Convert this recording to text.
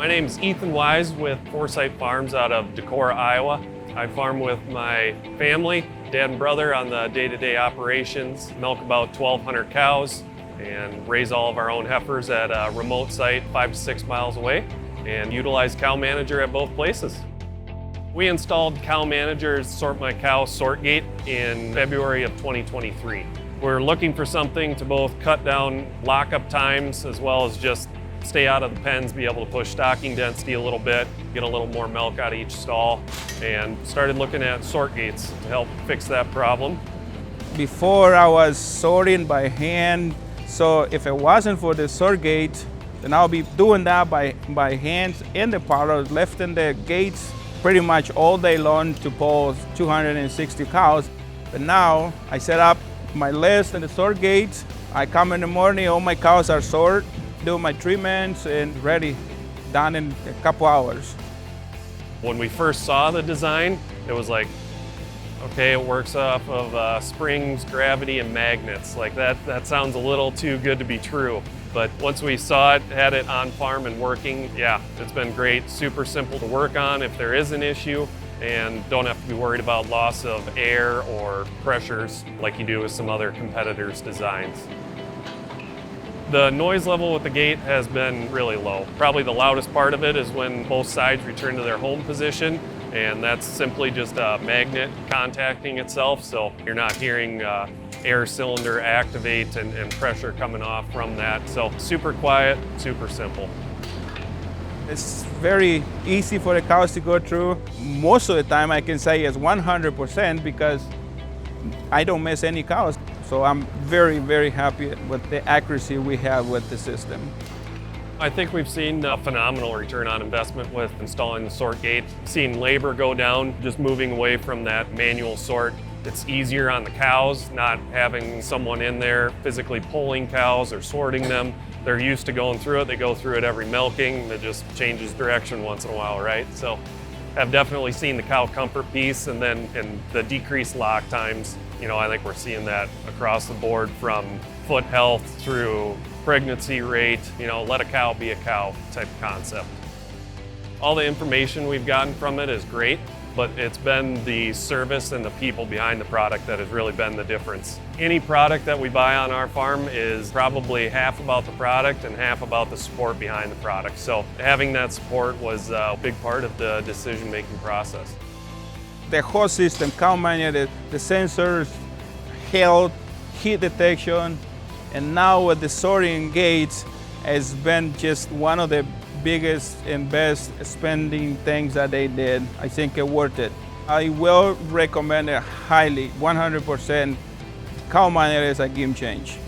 My name's Ethan Wise with Foresight Farms out of Decorah, Iowa. I farm with my family, dad and brother, on the day-to-day operations, milk about 1,200 cows, and raise all of our own heifers at a remote site 5 to 6 miles away, and utilize CowManager at both places. We installed CowManager's Sort My Cow sort gate in February of 2023. We're looking for something to both cut down lockup times as well as just stay out of the pens, be able to push stocking density a little bit, get a little more milk out of each stall, and started looking at sort gates to help fix that problem. Before I was sorting by hand, so if it wasn't for the sort gate, then I'll be doing that by hand in the parlor, lifting the gates pretty much all day long to pull 260 cows. But now I set up my list and the sort gates. I come in the morning, all my cows are sorted, do my treatments, and ready, done in a couple hours. When we first saw the design, it was like, okay, it works off of springs, gravity, and magnets. Like that sounds a little too good to be true. But once we saw it, had it on farm and working, yeah, it's been great. Super simple to work on if there is an issue, and don't have to be worried about loss of air or pressures like you do with some other competitors' designs. The noise level with the gate has been really low. Probably the loudest part of it is when both sides return to their home position, and that's simply just a magnet contacting itself, so you're not hearing air cylinder activate and pressure coming off from that. So super quiet, super simple. It's very easy for the cows to go through. Most of the time I can say it's 100% because I don't miss any cows. So I'm very, very happy with the accuracy we have with the system. I think we've seen a phenomenal return on investment with installing the sort gate. Seeing labor go down, just moving away from that manual sort. It's easier on the cows, not having someone in there physically pulling cows or sorting them. They're used to going through it. They go through it every milking. It just changes direction once in a while, right? So I've definitely seen the cow comfort piece, and then in the decreased lock times. You know, I think we're seeing that across the board from foot health through pregnancy rate, you know, let a cow be a cow type concept. All the information we've gotten from it is great, but it's been the service and the people behind the product that has really been the difference. Any product that we buy on our farm is probably half about the product and half about the support behind the product. So having that support was a big part of the decision-making process. The whole system, CowManager, the sensors, health, heat detection, and now with the sorting gates has been just one of the biggest and best spending things that they did. I think it's worth it. I will recommend it highly, 100%. CowManager is a game change.